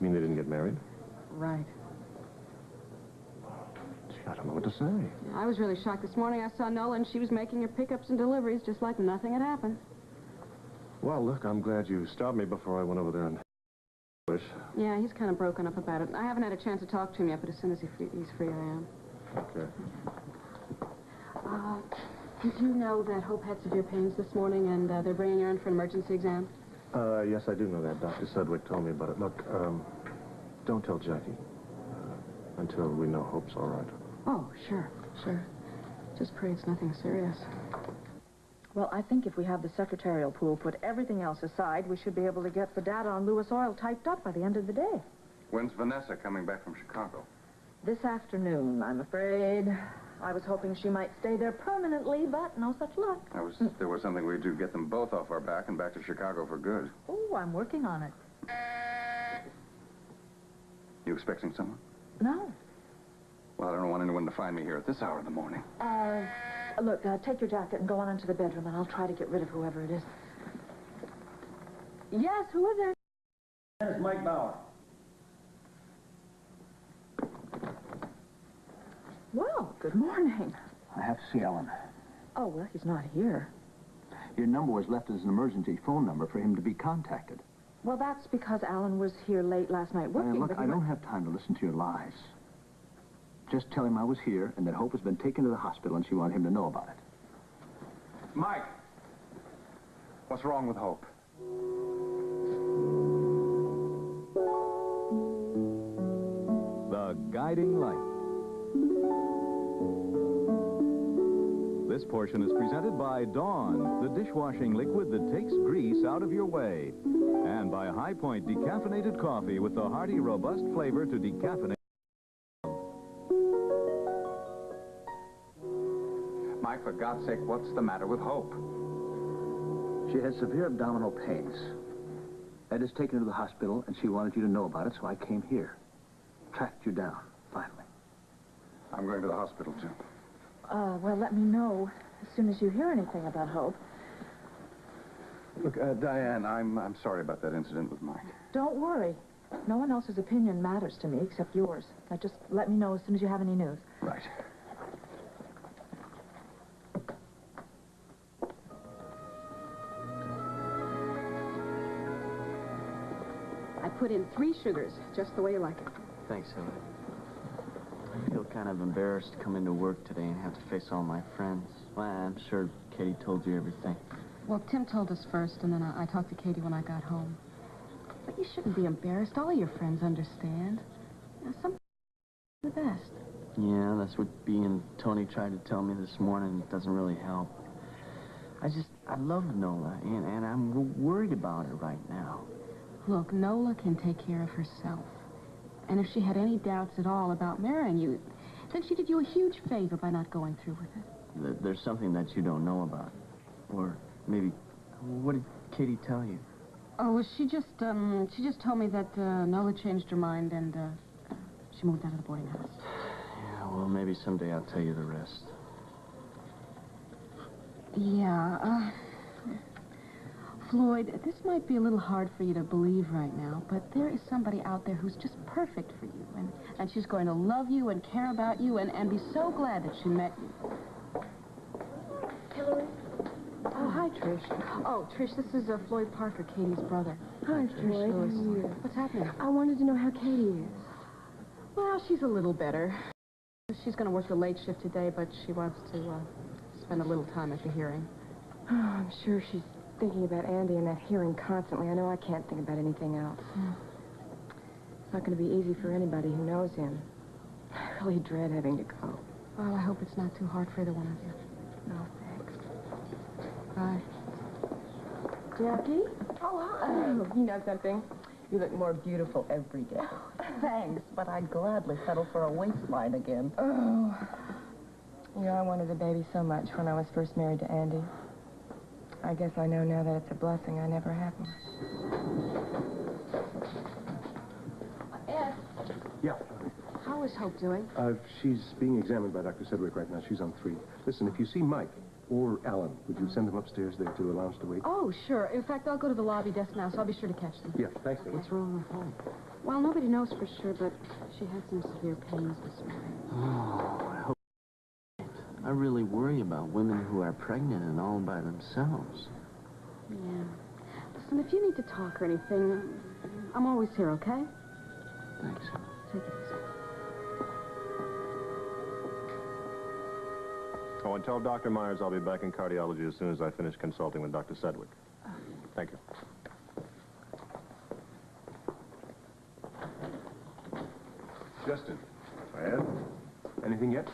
You mean they didn't get married? Right. Gee, I don't know what to say. Yeah, I was really shocked this morning. I saw Nola, and she was making her pickups and deliveries just like nothing had happened. Well, look, I'm glad you stopped me before I went over there and... Yeah, he's kind of broken up about it. I haven't had a chance to talk to him yet, but as soon as he's free, I am. Okay. Did you know that Hope had severe pains this morning, and they're bringing her in for an emergency exam? Yes, I do know that. Dr. Sudwick told me about it. Look, don't tell Jackie until we know Hope's all right. Oh, sure. Just pray it's nothing serious. Well, I think if we have the secretarial pool put everything else aside, we should be able to get the data on Lewis Oil typed up by the end of the day. When's Vanessa coming back from Chicago? This afternoon, I'm afraid. I was hoping she might stay there permanently, but no such luck. There was something we'd do, get them both off our back and back to Chicago for good. Oh, I'm working on it. You expecting someone? No. Well, I don't want anyone to find me here at this hour of the morning. Look, take your jacket and go on into the bedroom, and I'll try to get rid of whoever it is. Yes, who is it? It's Mike Bauer. Well, good morning. I have to see Ellen. Oh, well, he's not here. Your number was left as an emergency phone number for him to be contacted. Well, that's because Alan was here late last night working. Look, I don't have time to listen to your lies. Just tell him I was here and that Hope has been taken to the hospital and she wanted him to know about it. Mike! What's wrong with Hope? The Guiding Light. This portion is presented by Dawn, the dishwashing liquid that takes grease out of your way. And by High Point decaffeinated coffee with the hearty, robust flavor to decaffeinate. Mike, for God's sake, what's the matter with Hope? She has severe abdominal pains. Ed has taken her to the hospital and she wanted you to know about it, so I came here. Tracked you down, finally. I'm going to the hospital, too. Well, let me know as soon as you hear anything about Hope. Look, Diane, I'm sorry about that incident with Mike. Don't worry. No one else's opinion matters to me except yours. Now, just let me know as soon as you have any news. Right. I put in 3 sugars, just the way you like it. Thanks, Hillary. I feel kind of embarrassed to come into work today and have to face all my friends. Well, I'm sure Katie told you everything. Well, Tim told us first, and then I talked to Katie when I got home. But you shouldn't be embarrassed. All of your friends understand. You know, some the best. Yeah, that's what Bea and Tony tried to tell me this morning. It doesn't really help. I love Nola, and I'm worried about her right now. Look, Nola can take care of herself. And if she had any doubts at all about marrying you, then she did you a huge favor by not going through with it. There's something that you don't know about. Or maybe, what did Katie tell you? Oh, well, she just told me that Nola changed her mind and she moved out of the boarding house. Yeah, well, maybe someday I'll tell you the rest. Yeah, Floyd, this might be a little hard for you to believe right now, but there is somebody out there who's just perfect for you, and she's going to love you and care about you and be so glad that she met you. Hillary? Oh, hi, Trish. Oh, Trish, this is Floyd Parker, Katie's brother. Hi, Floyd. How are you? What's happening? I wanted to know how Katie is. Well, she's a little better. She's going to work the late shift today, but she wants to spend a little time at the hearing. Oh, I'm sure she's thinking about Andy and that hearing constantly. I know I can't think about anything else. It's not going to be easy for anybody who knows him. I really dread having to go. Well, I hope it's not too hard for either one of you. No, thanks. Bye. Jackie? Oh, hi. Oh, you know something? You look more beautiful every day. Thanks, but I'd gladly settle for a waistline again. Oh. You know, I wanted a baby so much when I was first married to Andy. I guess I know now that it's a blessing I never had one. Ed. Yeah. How is Hope doing? She's being examined by Dr. Sedgwick right now. She's on 3. Listen, if you see Mike, or Alan. Would you send them upstairs there to the lounge to wait? Oh, sure. In fact, I'll go to the lobby desk now, so I'll be sure to catch them. Yeah, thanks. What's wrong with her? Well, nobody knows for sure, but she has some severe pains this morning. Oh, I hope. I really worry about women who are pregnant and all by themselves. Yeah. Listen, if you need to talk or anything, I'm always here, okay? Thanks. Take it easy. Oh, and tell Dr. Myers I'll be back in cardiology as soon as I finish consulting with Dr. Sedgwick. Thank you. Justin. Diane? Anything yet?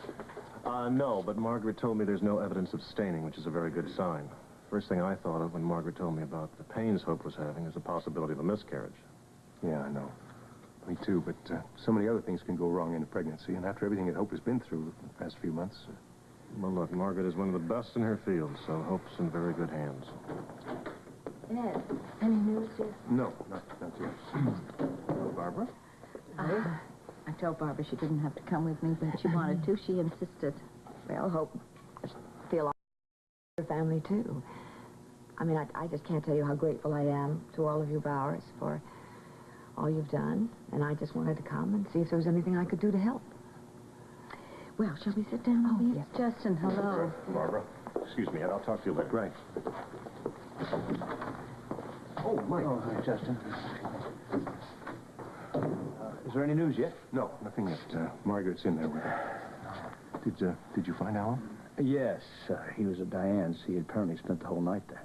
No, but Margaret told me there's no evidence of staining, which is a very good sign. First thing I thought of when Margaret told me about the pains Hope was having is the possibility of a miscarriage. Yeah, I know. Me too, but so many other things can go wrong in a pregnancy, and after everything that Hope has been through the past few months... Well, look, Margaret is one of the best in her field, so Hope's in very good hands. Ed, any news yet? No, not yet. Hello, Barbara. I told Barbara she didn't have to come with me, but she wanted to. She insisted. Well, Hope feel all her family, too. I mean, I just can't tell you how grateful I am to all of you Bowers for all you've done, and I just wanted to come and see if there was anything I could do to help. Well, shall we sit down? Oh, yes. Justin, hello. Barbara, excuse me, Ed, I'll talk to you later. Right. Oh, Mike. Oh, hi, Justin. Is there any news yet? No, nothing yet. Margaret's in there with her. Did you find Alan? Yes. He was at Diane's. He apparently spent the whole night there.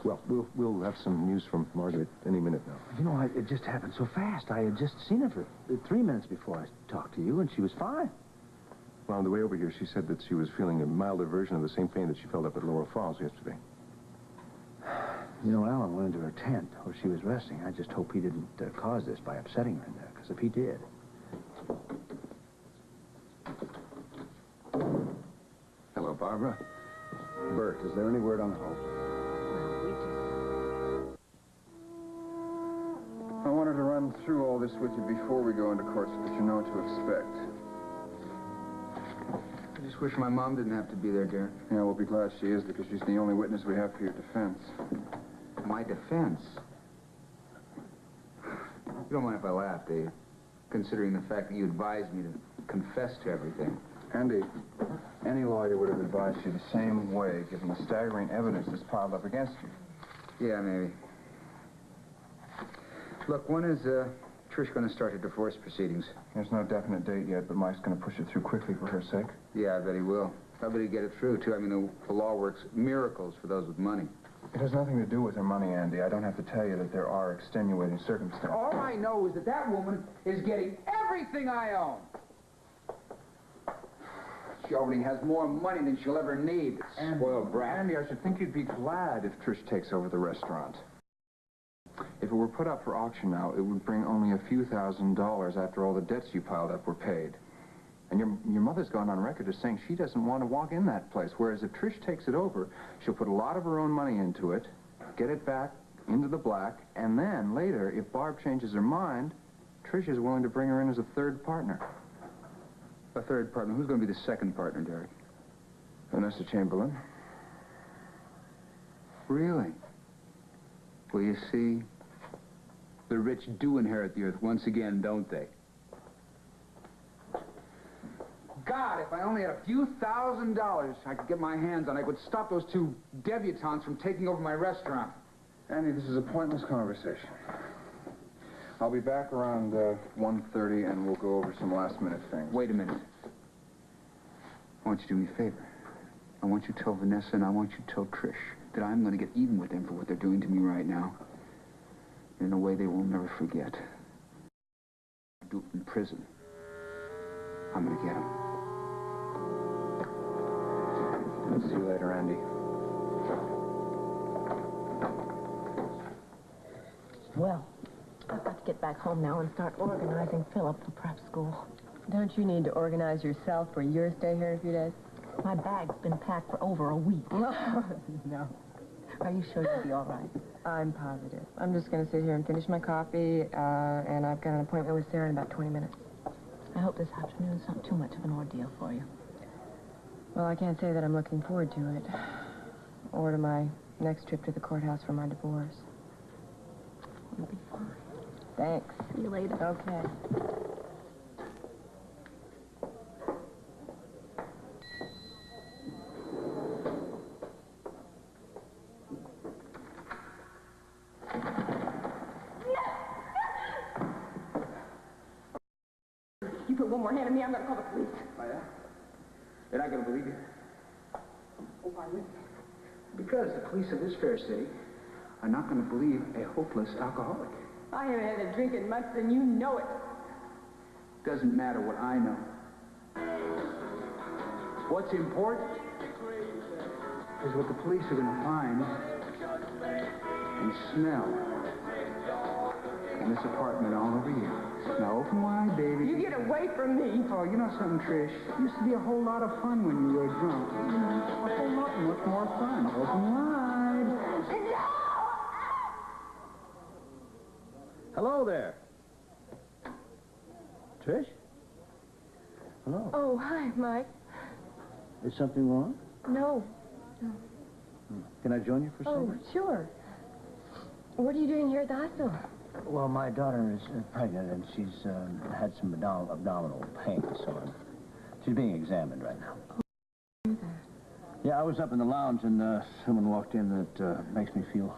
Well, we'll have some news from Margaret any minute now. You know, it just happened so fast. I had just seen her for 3 minutes before I talked to you, and she was fine. Well, on the way over here, she said that she was feeling a milder version of the same pain that she felt up at Laurel Falls yesterday. You know, Alan went into her tent where she was resting. I just hope he didn't cause this by upsetting her in there, because if he did... Hello, Barbara. Bert, is there any word on Hope? I wanted to run through all this with you before we go into court so that you know what to expect. I just wish my mom didn't have to be there, Derek. Yeah, we'll be glad she is, because she's the only witness we have for your defense. My defense? You don't mind if I laugh, do you? Considering the fact that you advised me to confess to everything. Andy, any lawyer would have advised you the same way, given the staggering evidence that's piled up against you. Yeah, maybe. Look, when is Trish going to start her divorce proceedings? There's no definite date yet, but Mike's going to push it through quickly for her sake. Yeah, I bet he will. I bet he'll get it through, too. I mean, the law works miracles for those with money. It has nothing to do with her money, Andy. I don't have to tell you that there are extenuating circumstances. All I know is that that woman is getting everything I own. She already has more money than she'll ever need. Spoiled brat. Andy, I should think you'd be glad if Trish takes over the restaurant. If it were put up for auction now, it would bring only a few $1,000s after all the debts you piled up were paid. And your mother's gone on record as saying she doesn't want to walk in that place, whereas if Trish takes it over, she'll put a lot of her own money into it, get it back into the black, and then later, if Barb changes her mind, Trish is willing to bring her in as a third partner. A third partner? Who's going to be the second partner, Derek? Vanessa Chamberlain. Really? Well, you see, the rich do inherit the earth once again, don't they? God, if I only had a few $1,000s I could get my hands on, I could stop those two debutantes from taking over my restaurant. Andy, this is a pointless conversation. I'll be back around 1:30, and we'll go over some last-minute things. Wait a minute. I want you to do me a favor. I want you to tell Vanessa and I want you to tell Trish that I'm going to get even with them for what they're doing to me right now. In a way they will never forget. Do it in prison. I'm going to get them. I'll see you later, Andy. Well, I've got to get back home now and start organizing Philip for prep school. Don't you need to organize yourself for your stay here in a few days? My bag's been packed for over a week. No. Are you sure you'll be all right? I'm positive. I'm just going to sit here and finish my coffee, and I've got an appointment with Sarah in about 20 minutes. I hope this afternoon's not too much of an ordeal for you. Well, I can't say that I'm looking forward to it. Or to my next trip to the courthouse for my divorce. You'll be fine. Thanks. See you later. Okay. You put one more hand on me, I'm going to call the police. Oh, yeah? They're not going to believe you. Oh, why would Because the police of this fair city are not going to believe a hopeless alcoholic. I haven't had a drink in months, and you know it. Doesn't matter what I know. What's important is what the police are going to find and smell in this apartment all over you. Now, open wide, baby. You get away from me. Oh, you know something, Trish? It used to be a whole lot of fun when you were drunk. You know, a whole lot much more fun. Open wide. No! Hello there. Trish? Hello. Oh, hi, Mike. Is something wrong? No. Can I join you for Oh, supper? sure. What are you doing here at the hospital? Well, my daughter is pregnant, and she's had some abdominal pain, so she's being examined right now. Yeah, I was up in the lounge, and someone walked in that makes me feel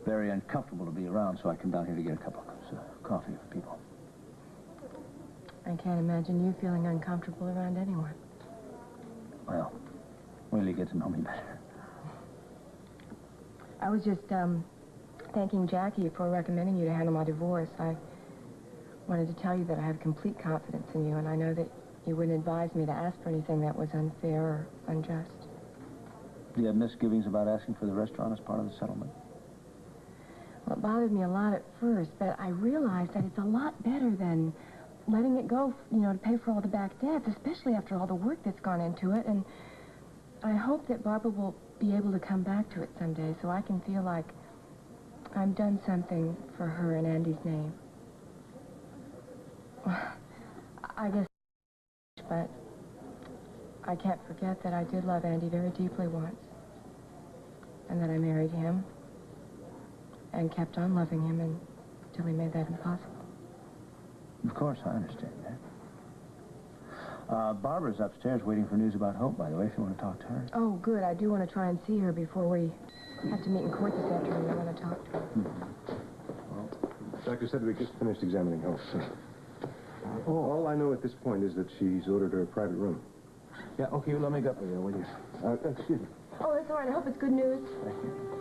very uncomfortable to be around, so I come down here to get a couple of cups of coffee for people. I can't imagine you feeling uncomfortable around anyone. Well, wait till you get to know me better. I was just, thanking Jackie for recommending you to handle my divorce. I wanted to tell you that I have complete confidence in you, and I know that you wouldn't advise me to ask for anything that was unfair or unjust. Do you have misgivings about asking for the restaurant as part of the settlement? Well, it bothered me a lot at first, but I realized that it's a lot better than letting it go, you know, to pay for all the back debts, especially after all the work that's gone into it. And I hope that Barbara will be able to come back to it someday so I can feel like I've done something for her in Andy's name. I guess, but I can't forget that I did love Andy very deeply once, and that I married him and kept on loving him until he made that impossible. Of course, I understand that. Barbara's upstairs waiting for news about Hope, by the way, if you want to talk to her. Oh, good. I do want to try and see her before we have to meet in court this afternoon. I want to talk to her. Well, Dr. Sedgwick just finished examining Hope. All I know at this point is that she's ordered her a private room. Yeah, okay, well, let me go up with you, will you? Excuse me. Oh, that's all right. I hope it's good news. Thank you.